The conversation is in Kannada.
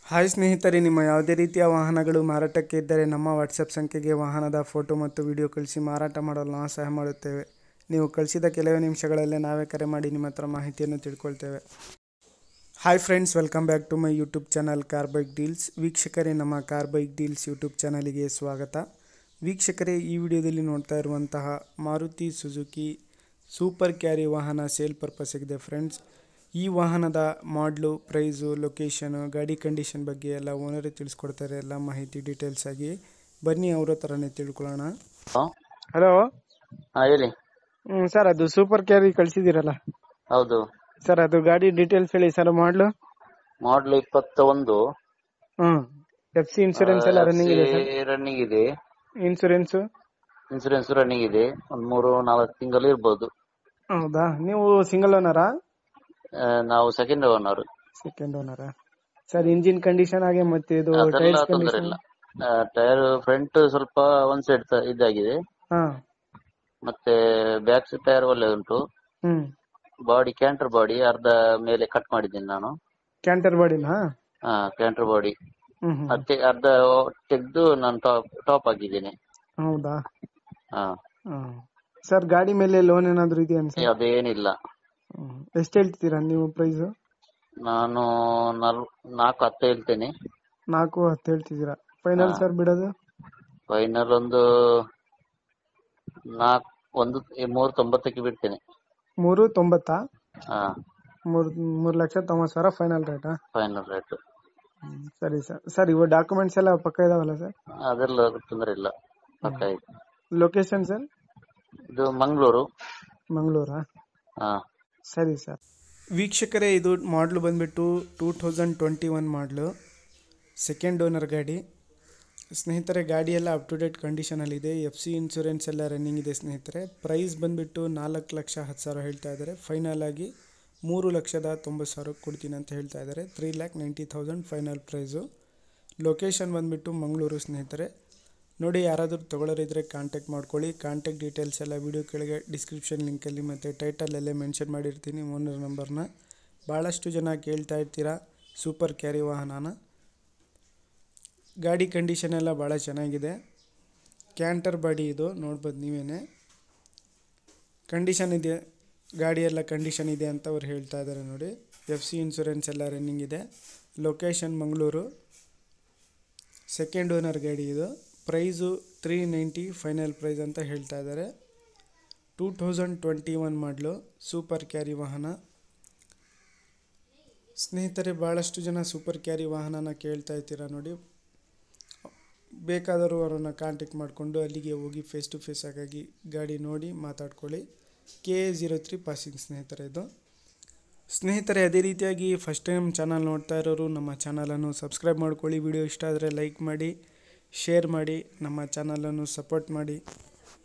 ಹಾಯ್ ಸ್ನೇಹಿತರೆ, ನಿಮ್ಮ ಯಾವುದೇ ರೀತಿಯ ವಾಹನಗಳು ಮಾರಾಟಕ್ಕೆ ಇದ್ದರೆ ನಮ್ಮ ವಾಟ್ಸಪ್ ಸಂಖ್ಯೆಗೆ ವಾಹನದ ಫೋಟೋ ಮತ್ತು ವಿಡಿಯೋ ಕಳಿಸಿ ಮಾರಾಟ ಮಾಡಲು ನಾವು ಸಹಾಯ ಮಾಡುತ್ತೇವೆ. ನೀವು ಕಳಿಸಿದ ಕೆಲವೇ ನಿಮಿಷಗಳಲ್ಲೇ ನಾವೇ ಕರೆ ಮಾಡಿ ನಿಮ್ಮ ಹತ್ರ ಮಾಹಿತಿಯನ್ನು ತಿಳ್ಕೊಳ್ತೇವೆ. Hi friends, welcome back to my YouTube channel car bike deals. ವೀಕ್ಷಕರೇ, ನಮ್ಮ ಕಾರ್ ಬೈಕ್ ಡೀಲ್ಸ್ ಯೂಟ್ಯೂಬ್ ಚಾನಲಿಗೆ ಸ್ವಾಗತ. ವೀಕ್ಷಕರೇ, ಈ ವಿಡಿಯೋದಲ್ಲಿ ನೋಡ್ತಾ ಇರುವಂತಹ ಮಾರುತಿ ಸುಜುಕಿ ಸೂಪರ್ ಕ್ಯಾರಿ ವಾಹನ ಸೇಲ್ ಪರ್ಪಸ್ಸಿಗಿದೆ ಫ್ರೆಂಡ್ಸ್. ಈ ವಾಹನದ ಮಾಡಲು, ಪ್ರೈಸು, ಲೊಕೇಶನು, ಗಾಡಿ ಕಂಡೀಷನ್ ಬಗ್ಗೆ ಎಲ್ಲ ಓನರೇ ತಿಳಿಸ್ಕೊಡ್ತಾರೆ. ಎಲ್ಲ ಮಾಹಿತಿ ಡೀಟೇಲ್ಸ್ ಆಗಿ ಬನ್ನಿ ಅವರ ಥರನೇ ತಿಳ್ಕೊಳ್ಳೋಣ. ಹಲೋ, ಹೇಳಿ ಸರ್, ಅದು ಸೂಪರ್ ಕ್ಯಾರಿ ಕಳಿಸಿದ್ದೀರಲ್ಲ ಹೌದು ಸರ್, ಅದು ಗಾಡಿ ಡೀಟೇಲ್ಸ್ ಹೇಳಿ ಸರ್. ಮಾಡಲು 21 FC ಇನ್ಶೂರೆನ್ಸ್ ಎಲ್ಲ ರನ್ನಿಂಗ್ ಇದೆ ಸರ್? ರನ್ನಿಂಗ್ ಇದೆ. ಇನ್ಶೂರೆನ್ಸ್ ರನ್ನಿಂಗ್ ಇದೆ. ಒಂದ್ 3-4 ತಿಂಗಳು ಇರ್ಬೋದು. ಹೌದಾ? ನೀವು ಸಿಂಗಲ್ ಓನರಾ? ನಾವು second owner. Sir, engine condition ಆಗಿ ಮತ್ತೆ ಇದು ಅದೆಲ್ಲ ಟೈರ್ಸ್ ತೊಂದರೆ ಕಂಡೀಷನ್? ಇಲ್ಲ. ಟೈರ್ ಫ್ರಂಟ್ ಸ್ವಲ್ಪ ಒಂದ್ ಸೈಡ್ ಇದಾಗಿದೆ, ಮತ್ತೆ ಬ್ಯಾಕ್ ಟೈರ್ ಒಳ್ಳೆ ಉಂಟು. ಬಾಡಿ ಕ್ಯಾಂಟರ್ ಬಾಡಿ ಅರ್ಧ ಮೇಲೆ ಕಟ್ ಮಾಡಿದ್ದೀನಿ ನಾನು. ಕ್ಯಾಂಟರ್ ಬಾಡಿನಾ? ಕ್ಯಾಂಟರ್ ಬಾಡಿ ಮತ್ತೆ ಅರ್ಧ ತೆಗೆದು ನಾನು ಟಾಪ್ ಹಾಕಿದ್ದೀನಿ. ಹೌದಾ? ಸರ್, ಗಾಡಿ ಮೇಲೆ ಲೋನ್ ಏನಾದ್ರು ಇದೆಯಾ ಸರ್? ಅದೇನಿಲ್ಲ. ಎಷ್ಟು ಹೇಳ್ತೀರಾ ನೀವು ಪ್ರೈಸ್? ನಾನು 4-10 ಹೇಳ್ತೇನೆ. 4-10 ಹೇಳ್ತಿದ್ದೀರಾ? ಫೈನಲ್ ಸರ್ ಬಿಡೋದು? ಫೈನಲ್ ಒಂದು 390ಕ್ಕೆ ಬಿಡ್ತೇನೆ. 390? 3,90,000 ಫೈನಲ್ ರೇಟಾ? Final rate. ಸರಿ ಸರ್. ಸರ್, ಇವು ಡಾಕ್ಯುಮೆಂಟ್ಸ್ ಎಲ್ಲ ಪಕ್ಕ ಇದಾವಲ್ಲ ಸರ್? ಅದೆಲ್ಲ ತೊಂದರೆ ಇಲ್ಲ, ಪಕ್ಕ ಇದೆ. Location sir? ಇದು ಮಂಗಳೂರಾ? ಸರಿ ಸರ್. ವೀಕ್ಷಕರೇ, ಇದು ಮಾಡಲು ಬಂದ್ಬಿಟ್ಟು 2021 ಮಾಡಲು, ಸೆಕೆಂಡ್ ಓನರ್ ಗಾಡಿ. ಸ್ನೇಹಿತರೆ, ಗಾಡಿ ಎಲ್ಲ ಅಪ್ ಟು ಡೇಟ್ ಕಂಡೀಷನಲ್ಲಿದೆ. FC ಇನ್ಶೂರೆನ್ಸ್ ಎಲ್ಲ ರನ್ನಿಂಗ್ ಇದೆ ಸ್ನೇಹಿತರೆ. ಪ್ರೈಸ್ ಬಂದುಬಿಟ್ಟು 4,10,000 ಹೇಳ್ತಾ ಇದ್ದಾರೆ. ಫೈನಲ್ ಆಗಿ 3,90,000 ಕೊಡ್ತೀನಿ ಅಂತ ಹೇಳ್ತಾ ಇದ್ದಾರೆ. 3,90,000 ಫೈನಲ್ ಪ್ರೈಸು. ಲೊಕೇಶನ್ ಬಂದುಬಿಟ್ಟು ಮಂಗಳೂರು ಸ್ನೇಹಿತರೆ. ನೋಡಿ, ಯಾರಾದರೂ ತೊಗೊಳ್ಳೋರಿದ್ದರೆ ಕಾಂಟ್ಯಾಕ್ಟ್ ಮಾಡ್ಕೊಳ್ಳಿ. ಕಾಂಟ್ಯಾಕ್ಟ್ ಡೀಟೇಲ್ಸ್ ಎಲ್ಲ ವಿಡಿಯೋ ಕೆಳಗೆ ಡಿಸ್ಕ್ರಿಪ್ಷನ್ ಲಿಂಕಲ್ಲಿ ಮತ್ತು ಟೈಟಲಲ್ಲೇ ಮೆನ್ಷನ್ ಮಾಡಿರ್ತೀನಿ ಓನರ್ ನಂಬರ್ನ. ಭಾಳಷ್ಟು ಜನ ಕೇಳ್ತಾ ಇರ್ತೀರಾ ಸೂಪರ್ ಕ್ಯಾರಿ ವಾಹನನ. ಗಾಡಿ ಕಂಡೀಷನ್ ಎಲ್ಲ ಭಾಳ ಚೆನ್ನಾಗಿದೆ. ಕ್ಯಾಂಟರ್ ಬಾಡಿ ಇದು ನೋಡ್ಬೋದು ನೀವೇ. ಕಂಡೀಷನ್ ಇದೆ, ಗಾಡಿ ಎಲ್ಲ ಕಂಡೀಷನ್ ಇದೆ ಅಂತ ಅವ್ರು ಹೇಳ್ತಾ ಇದ್ದಾರೆ ನೋಡಿ. FC ಇನ್ಶೂರೆನ್ಸ್ ಎಲ್ಲ ರನ್ನಿಂಗ್ ಇದೆ. ಲೊಕೇಶನ್ ಮಂಗಳೂರು. ಸೆಕೆಂಡ್ ಓನರ್ ಗಾಡಿ ಇದು. ಪ್ರೈಸು 390 ಫೈನಲ್ ಪ್ರೈಸ್ ಅಂತ ಹೇಳ್ತಾ ಇದ್ದಾರೆ. 2021 ಮಾಡಲು ಸೂಪರ್ ಕ್ಯಾರಿ ವಾಹನ ಸ್ನೇಹಿತರೆ. ಭಾಳಷ್ಟು ಜನ ಸೂಪರ್ ಕ್ಯಾರಿ ವಾಹನನ ಕೇಳ್ತಾ ಇರ್ತೀರ ನೋಡಿ. ಬೇಕಾದರೂ ಅವರನ್ನು ಕಾಂಟ್ಯಾಕ್ಟ್ ಮಾಡಿಕೊಂಡು ಅಲ್ಲಿಗೆ ಹೋಗಿ ಫೇಸ್ ಟು ಫೇಸ್ ಆಗಿ ಗಾಡಿ ನೋಡಿ ಮಾತಾಡ್ಕೊಳ್ಳಿ. KA03 ಪಾಸಿಂಗ್ ಸ್ನೇಹಿತರೆ ಇದು. ಸ್ನೇಹಿತರೆ, ಅದೇ ರೀತಿಯಾಗಿ ಫಸ್ಟ್ ಟೈಮ್ ಚಾನಲ್ ನೋಡ್ತಾ ಇರೋರು ನಮ್ಮ ಚಾನಲನ್ನು ಸಬ್ಸ್ಕ್ರೈಬ್ ಮಾಡ್ಕೊಳ್ಳಿ. ವಿಡಿಯೋ ಇಷ್ಟ ಆದರೆ ಲೈಕ್ ಮಾಡಿ, ಶೇರ್ ಮಾಡಿ, ನಮ್ಮ ಚಾನಲನ್ನು ಸಪೋರ್ಟ್ ಮಾಡಿ.